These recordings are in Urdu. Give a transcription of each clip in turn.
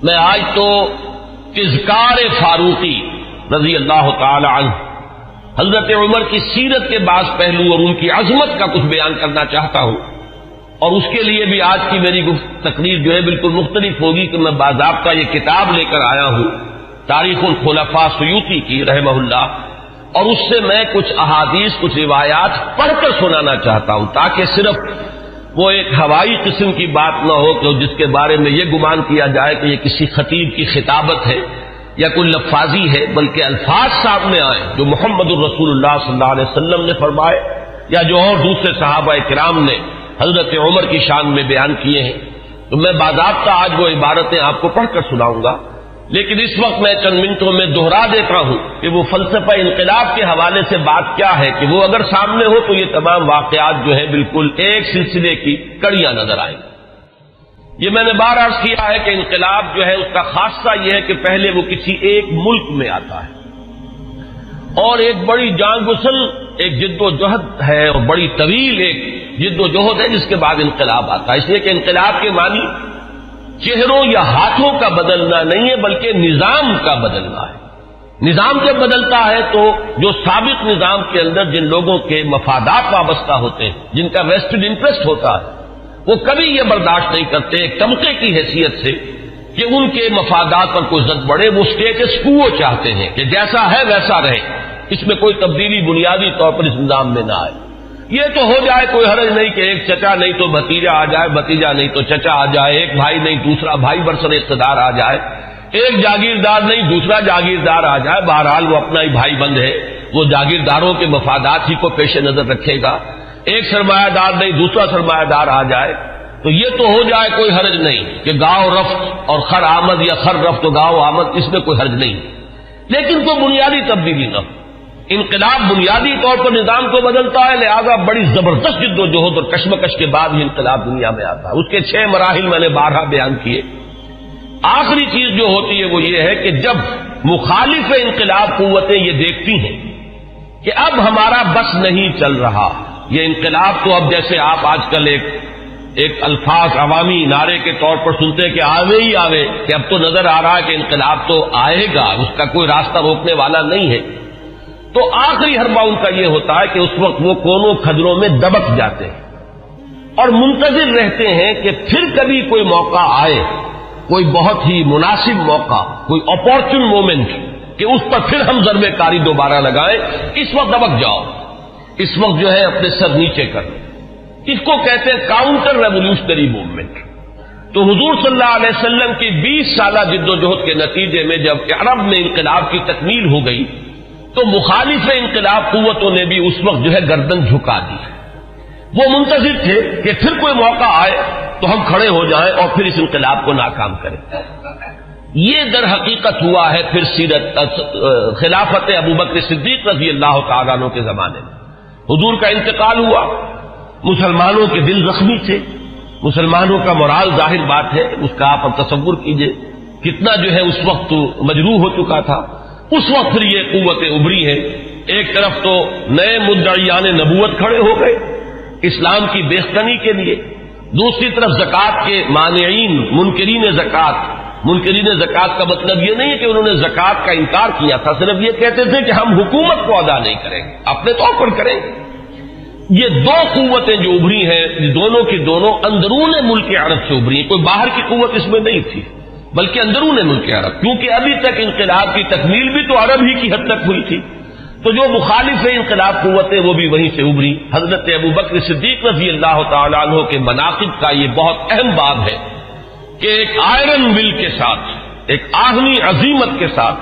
میں آج تو تذکار فاروقی رضی اللہ تعالی عنہ، حضرت عمر کی سیرت کے بعض پہلو اور ان کی عظمت کا کچھ بیان کرنا چاہتا ہوں، اور اس کے لیے بھی آج کی میری تقریر جو ہے بالکل مختلف ہوگی کہ میں باضابطہ یہ کتاب لے کر آیا ہوں تاریخ الخلفاء سیوطی کی رحمہ اللہ، اور اس سے میں کچھ احادیث کچھ روایات پڑھ کر سنانا چاہتا ہوں، تاکہ صرف وہ ایک ہوائی قسم کی بات نہ ہو کہ جس کے بارے میں یہ گمان کیا جائے کہ یہ کسی خطیب کی خطابت ہے یا کوئی لفاظی ہے، بلکہ الفاظ سامنے آئیں جو محمد الرسول اللہ صلی اللہ علیہ وسلم نے فرمائے یا جو اور دوسرے صحابہ کرام نے حضرت عمر کی شان میں بیان کیے ہیں۔ تو میں باضابطہ آج وہ عبارتیں آپ کو پڑھ کر سناؤں گا، لیکن اس وقت میں چند منٹوں میں دہرا دیتا ہوں کہ وہ فلسفہ انقلاب کے حوالے سے بات کیا ہے کہ وہ اگر سامنے ہو تو یہ تمام واقعات جو ہے بالکل ایک سلسلے کی کڑیاں نظر آئیں گی۔ یہ میں نے بار عرض کیا ہے کہ انقلاب جو ہے اس کا خاصہ یہ ہے کہ پہلے وہ کسی ایک ملک میں آتا ہے اور ایک بڑی جان گسل ایک جد و جہد ہے اور بڑی طویل ایک جد و جہد ہے جس کے بعد انقلاب آتا ہے، اس لیے کہ انقلاب کے معنی چہروں یا ہاتھوں کا بدلنا نہیں ہے بلکہ نظام کا بدلنا ہے۔ نظام جب بدلتا ہے تو جو سابق نظام کے اندر جن لوگوں کے مفادات وابستہ ہوتے ہیں، جن کا ویسٹڈ انٹرسٹ ہوتا ہے، وہ کبھی یہ برداشت نہیں کرتے ایک طبقے کی حیثیت سے کہ ان کے مفادات پر کوئی زد بڑھے، وہ اسٹیٹس کو چاہتے ہیں کہ جیسا ہے ویسا رہے، اس میں کوئی تبدیلی بنیادی طور پر اس نظام میں نہ آئے۔ یہ تو ہو جائے کوئی حرج نہیں کہ ایک چچا نہیں تو بھتیجا آ جائے، بھتیجا نہیں تو چچا آ جائے، ایک بھائی نہیں دوسرا بھائی برسر اقتدار آ جائے، ایک جاگیردار نہیں دوسرا جاگیردار آ جائے، بہرحال وہ اپنا ہی بھائی بند ہے، وہ جاگیرداروں کے مفادات ہی کو پیش نظر رکھے گا، ایک سرمایہ دار نہیں دوسرا سرمایہ دار آ جائے، تو یہ تو ہو جائے کوئی حرج نہیں کہ گاؤں رفت اور خر آمد یا خر رفت و گاؤں آمد، اس میں کوئی حرج نہیں، لیکن کوئی بنیادی تبدیلی نہ ہو۔ انقلاب بنیادی طور پر نظام کو بدلتا ہے، لہذا بڑی زبردست جد و جہد اور کشمکش کے بعد یہ انقلاب دنیا میں آتا ہے۔ اس کے 6 مراحل میں نے بارہا بیان کیے۔ آخری چیز جو ہوتی ہے وہ یہ ہے کہ جب مخالف انقلاب قوتیں یہ دیکھتی ہیں کہ اب ہمارا بس نہیں چل رہا، یہ انقلاب تو اب جیسے آپ آج کل ایک الفاظ عوامی نعرے کے طور پر سنتے کہ آوے ہی آوے، کہ اب تو نظر آ رہا ہے کہ انقلاب تو آئے گا، اس کا کوئی راستہ روکنے والا نہیں ہے، تو آخری حربہ ان کا یہ ہوتا ہے کہ اس وقت وہ کونوں کھجروں میں دبک جاتے ہیں اور منتظر رہتے ہیں کہ پھر کبھی کوئی موقع آئے، کوئی بہت ہی مناسب موقع، کوئی اپورچن مومنٹ کہ اس پر پھر ہم ضربے کاری دوبارہ لگائیں، اس وقت دبک جاؤ، اس وقت جو ہے اپنے سر نیچے کر لو۔ اس کو کہتے ہیں کاؤنٹر ریولیوشنری موومنٹ۔ تو حضور صلی اللہ علیہ وسلم کی 20 سالہ جد و جہد کے نتیجے میں جب عرب میں انقلاب کی تکمیل ہو گئی تو مخالف انقلاب قوتوں نے بھی اس وقت جو ہے گردن جھکا دی۔ وہ منتظر تھے کہ پھر کوئی موقع آئے تو ہم کھڑے ہو جائیں اور پھر اس انقلاب کو ناکام کریں۔ یہ در حقیقت ہوا ہے پھر سیرت خلافت ابوبکر صدیق رضی اللہ تعالیٰ عنہ کے زمانے میں۔ حضور کا انتقال ہوا، مسلمانوں کے دل زخمی تھے، مسلمانوں کا مورال ظاہر بات ہے، اس کا آپ تصور کیجئے کتنا جو ہے اس وقت مجروح ہو چکا تھا۔ اس وقت پھر یہ قوتیں ابھری ہیں، ایک طرف تو نئے مدعیان نبوت کھڑے ہو گئے اسلام کی بیختنی کے لیے، دوسری طرف زکوٰۃ کے مانعین منکرین زکوٰۃ کا مطلب یہ نہیں ہے کہ انہوں نے زکوٰۃ کا انکار کیا تھا، صرف یہ کہتے تھے کہ ہم حکومت کو ادا نہیں کریں گے، اپنے طور پر کریں گے۔ یہ دو قوتیں جو ابھری ہیں دونوں کی دونوں اندرون ملک عرب سے ابھری ہیں، کوئی باہر کی قوت اس میں نہیں تھی بلکہ اندرون ملک عرب، کیونکہ ابھی تک انقلاب کی تکمیل بھی تو عرب ہی کی حد تک ہوئی تھی، تو جو مخالف انقلاب قوتیں وہ بھی وہیں سے ابھری۔ حضرت ابوبکر صدیق رضی اللہ تعالیٰ عنہ کے مناقب کا یہ بہت اہم باب ہے کہ ایک آئرن ول کے ساتھ، ایک آہنی عظیمت کے ساتھ،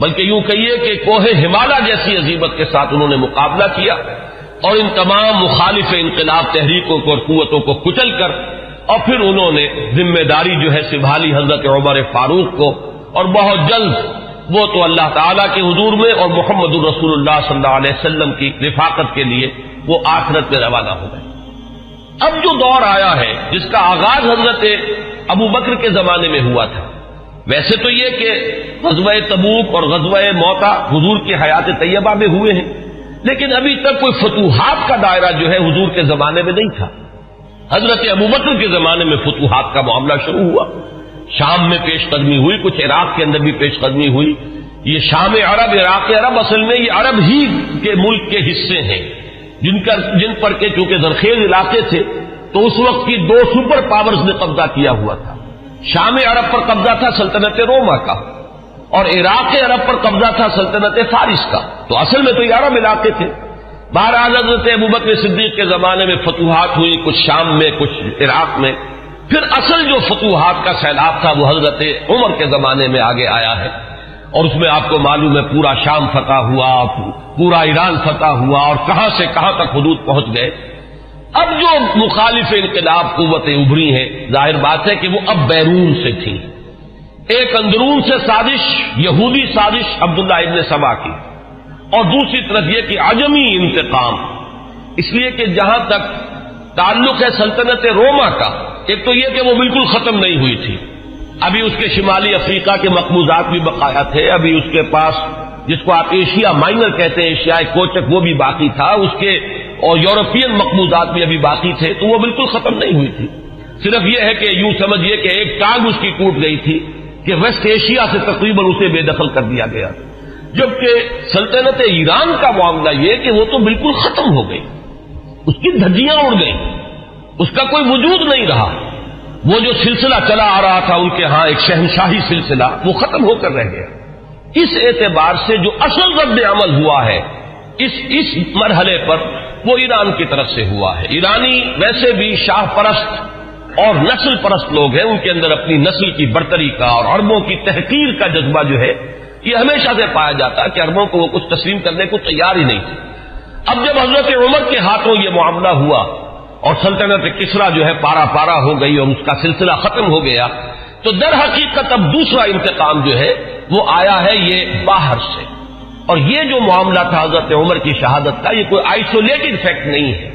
بلکہ یوں کہیے کہ کوہ ہمالیہ جیسی عظیمت کے ساتھ انہوں نے مقابلہ کیا اور ان تمام مخالف انقلاب تحریکوں کو اور قوتوں کو کچل کر، اور پھر انہوں نے ذمہ داری جو ہے سنبھالی حضرت عمر فاروق کو، اور بہت جلد وہ تو اللہ تعالیٰ کے حضور میں اور محمد الرسول اللہ صلی اللہ علیہ وسلم کی رفاقت کے لیے وہ آخرت میں روانہ ہو گئے۔ اب جو دور آیا ہے جس کا آغاز حضرت ابوبکر کے زمانے میں ہوا تھا، ویسے تو یہ کہ غزوہ تبوک اور غزوہ موتا حضور کی حیات طیبہ میں ہوئے ہیں، لیکن ابھی تک کوئی فتوحات کا دائرہ جو ہے حضور کے زمانے میں نہیں تھا۔ حضرت ابوبکر کے زمانے میں فتوحات کا معاملہ شروع ہوا، شام میں پیش قدمی ہوئی، کچھ عراق کے اندر بھی پیش قدمی ہوئی. یہ شام عرب، عراق عرب، اصل میں یہ عرب ہی کے ملک کے حصے ہیں جن پر کے چونکہ زرخیز علاقے تھے تو اس وقت کی دو سپر پاورز نے قبضہ کیا ہوا تھا. شام عرب پر قبضہ تھا سلطنت روما کا، اور عراق عرب پر قبضہ تھا سلطنت فارس کا. تو اصل میں تو یہ عرب علاقے تھے. بہرحال حضرت ابوبکر صدیق کے زمانے میں فتوحات ہوئی، کچھ شام میں کچھ عراق میں. پھر اصل جو فتوحات کا سیلاب تھا وہ حضرت عمر کے زمانے میں آگے آیا ہے، اور اس میں آپ کو معلوم ہے پورا شام فتح ہوا، پورا ایران فتح ہوا، اور کہاں سے کہاں تک حدود پہنچ گئے. اب جو مخالف انقلاب قوتیں ابھری ہیں، ظاہر بات ہے کہ وہ اب بیرون سے تھیں. ایک اندرون سے سازش، یہودی سازش عبداللہ ابن سبا کی، اور دوسری طرف یہ کہ عجمی انتقام. اس لیے کہ جہاں تک تعلق ہے سلطنت روما کا، ایک تو یہ کہ وہ بالکل ختم نہیں ہوئی تھی، ابھی اس کے شمالی افریقہ کے مقبوضات بھی بقایا تھے، ابھی اس کے پاس جس کو آپ ایشیا مائنر کہتے ہیں، ایشیائی کوچک، وہ بھی باقی تھا، اس کے اور یورپین مقبوضات بھی ابھی باقی تھے، تو وہ بالکل ختم نہیں ہوئی تھی. صرف یہ ہے کہ یوں سمجھیے کہ ایک ٹانگ اس کی ٹوٹ گئی تھی کہ ویسٹ ایشیا سے تقریباً اسے بے دخل کر دیا گیا. جبکہ سلطنت ایران کا معاملہ یہ کہ وہ تو بالکل ختم ہو گئی، اس کی دھجیاں اڑ گئیں، اس کا کوئی وجود نہیں رہا. وہ جو سلسلہ چلا آ رہا تھا ان کے ہاں ایک شہنشاہی سلسلہ، وہ ختم ہو کر رہ گیا. اس اعتبار سے جو اصل رد عمل ہوا ہے اس مرحلے پر وہ ایران کی طرف سے ہوا ہے. ایرانی ویسے بھی شاہ پرست اور نسل پرست لوگ ہیں، ان کے اندر اپنی نسل کی برتری کا اور عربوں کی تحقیر کا جذبہ جو ہے یہ ہمیشہ سے پایا جاتا ہے کہ عربوں کو وہ کچھ تسلیم کرنے کو تیار ہی نہیں تھے. اب جب حضرت عمر کے ہاتھوں یہ معاملہ ہوا اور سلطنت کسریٰ جو ہے پارا پارا ہو گئی اور اس کا سلسلہ ختم ہو گیا، تو در حقیقت اب دوسرا انتقام جو ہے وہ آیا ہے یہ باہر سے. اور یہ جو معاملہ تھا حضرت عمر کی شہادت کا، یہ کوئی آئسولیٹڈ فیکٹ نہیں ہے،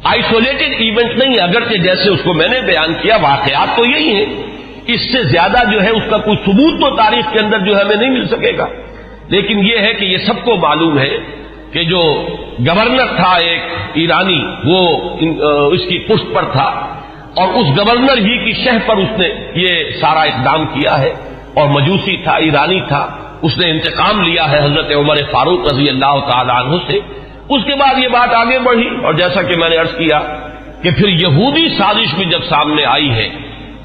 آئسولیٹڈ ایونٹ نہیں ہے، اگرچہ جیسے اس کو میں نے بیان کیا واقعات تو یہی ہیں، اس سے زیادہ جو ہے اس کا کوئی ثبوت تو تاریخ کے اندر جو ہے ہمیں نہیں مل سکے گا. لیکن یہ ہے کہ یہ سب کو معلوم ہے کہ جو گورنر تھا ایک ایرانی، وہ اس کی پشت پر تھا، اور اس گورنر ہی کی شہ پر اس نے یہ سارا اقدام کیا ہے، اور مجوسی تھا، ایرانی تھا. اس نے انتقام لیا ہے حضرت عمر فاروق رضی اللہ تعالی عنہ سے. اس کے بعد یہ بات آگے بڑھی، اور جیسا کہ میں نے عرض کیا کہ پھر یہودی سازش بھی جب سامنے آئی ہے،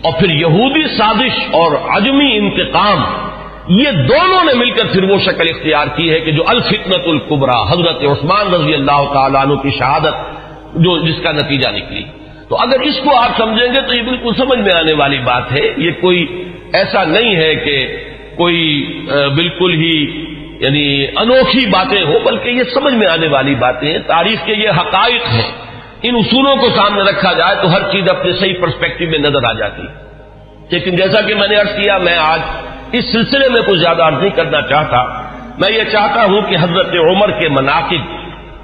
اور پھر یہودی سازش اور عجمی انتقام، یہ دونوں نے مل کر پھر وہ شکل اختیار کی ہے کہ جو الفتنۃ الکبریٰ، حضرت عثمان رضی اللہ تعالیٰ عنہ کی شہادت جو جس کا نتیجہ نکلی. تو اگر اس کو آپ سمجھیں گے تو یہ بالکل سمجھ میں آنے والی بات ہے. یہ کوئی ایسا نہیں ہے کہ کوئی بالکل ہی یعنی انوکھی باتیں ہو، بلکہ یہ سمجھ میں آنے والی باتیں ہیں. تاریخ کے یہ حقائق ہیں، ان اصولوں کو سامنے رکھا جائے تو ہر چیز اپنے صحیح پرسپیکٹو میں نظر آ جاتی. لیکن جیسا کہ میں نے عرض کیا، میں آج اس سلسلے میں کچھ زیادہ عرض نہیں کرنا چاہتا. میں یہ چاہتا ہوں کہ حضرت عمر کے مناقب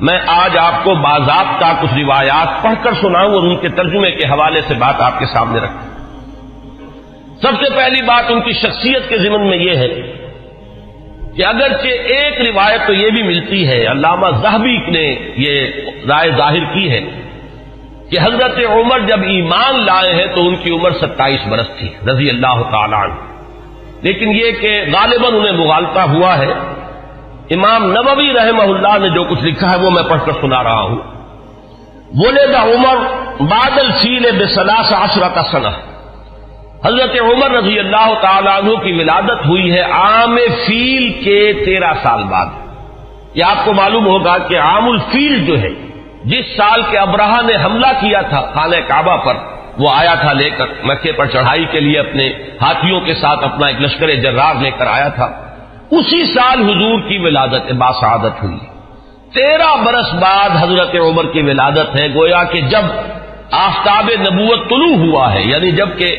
میں آج آپ کو باضابطہ کچھ روایات پڑھ کر سناؤں اور ان کے ترجمے کے حوالے سے بات آپ کے سامنے رکھوں. سب سے پہلی بات ان کی شخصیت کے ضمن میں یہ ہے کہ اگرچہ ایک روایت تو یہ بھی ملتی ہے، علامہ ذہبی نے یہ رائے ظاہر کی ہے کہ حضرت عمر جب ایمان لائے ہیں تو ان کی عمر 27 برس تھی رضی اللہ تعالیٰ عنہ. لیکن یہ کہ غالباً انہیں مغالطہ ہوا ہے. امام نووی رحمہ اللہ نے جو کچھ لکھا ہے وہ میں پڑھ کر سنا رہا ہوں. ولد عمر بعد الفیل ب13 سنہ، حضرت عمر رضی اللہ تعالیٰ عنہ کی ولادت ہوئی ہے عام فیل کے 13 سال بعد. یہ آپ کو معلوم ہوگا کہ عام الفیل جو ہے، جس سال کے ابرہہ نے حملہ کیا تھا خانہ کعبہ پر، وہ آیا تھا لے کر مکے پر چڑھائی کے لیے، اپنے ہاتھیوں کے ساتھ اپنا ایک لشکر جرار لے کر آیا تھا. اسی سال حضور کی ولادت باسعادت ہوئی. 13 برس بعد حضرت عمر کی ولادت ہے. گویا کہ جب آفتاب نبوت طلوع ہوا ہے، یعنی جب کہ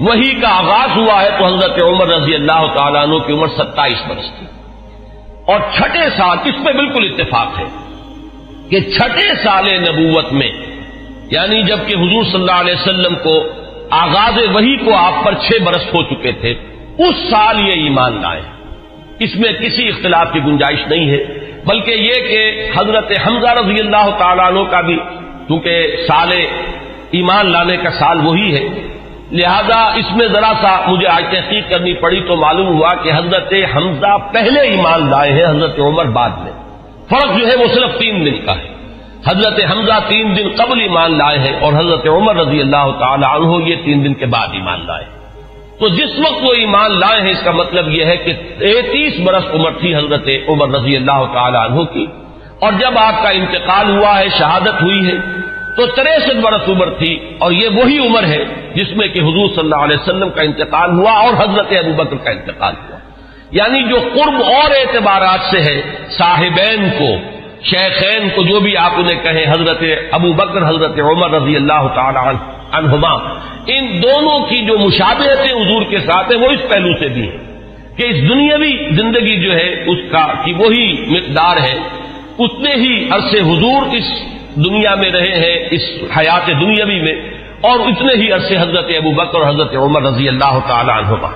وحی کا آغاز ہوا ہے، تو حضرت عمر رضی اللہ تعالیٰ عنہ کی عمر 27 برس تھی. اور چھٹے سال، اس پہ بالکل اتفاق ہے کہ چھٹے سال نبوت میں، یعنی جب کہ حضور صلی اللہ علیہ وسلم کو آغاز وحی کو آپ پر 6 برس ہو چکے تھے، اس سال یہ ایمان لائے. اس میں کسی اختلاف کی گنجائش نہیں ہے. بلکہ یہ کہ حضرت حمزہ رضی اللہ تعالیٰ عنہ کا بھی، کیونکہ سال ایمان لانے کا سال وہی ہے، لہذا اس میں ذرا سا مجھے آج تحقیق کرنی پڑی تو معلوم ہوا کہ حضرت حمزہ پہلے ایمان لائے ہیں، حضرت عمر بعد میں۔ فرق جو ہے وہ صرف 3 دن کا ہے۔ حضرت حمزہ 3 دن قبل ایمان لائے ہیں اور حضرت عمر رضی اللہ تعالی عنہ یہ 3 دن کے بعد ایمان لائے۔ تو جس وقت وہ ایمان لائے ہیں اس کا مطلب یہ ہے کہ 33 برس عمر تھی حضرت عمر رضی اللہ تعالی عنہ کی، اور جب آپ کا انتقال ہوا ہے، شہادت ہوئی ہے، تو 63 برس عمر تھی، اور یہ وہی عمر ہے جس میں کہ حضور صلی اللہ علیہ وسلم کا انتقال ہوا اور حضرت ابوبکر کا انتقال ہوا۔ یعنی جو قرب اور اعتبارات سے ہے، صاحبین کو، شیخین کو، جو بھی آپ انہیں کہیں، حضرت ابوبکر حضرت عمر رضی اللہ تعالی عنہما، ان دونوں کی جو مشابہتیں حضور کے ساتھ ہیں وہ اس پہلو سے بھی ہے کہ اس دنیاوی زندگی جو ہے اس کا کی وہی مقدار ہے، اتنے ہی عرصے حضور اس دنیا میں رہے ہیں، اس حیات دنیاوی میں، اور اتنے ہی عرصے حضرت ابوبکر اور حضرت عمر رضی اللہ تعالی عنہما۔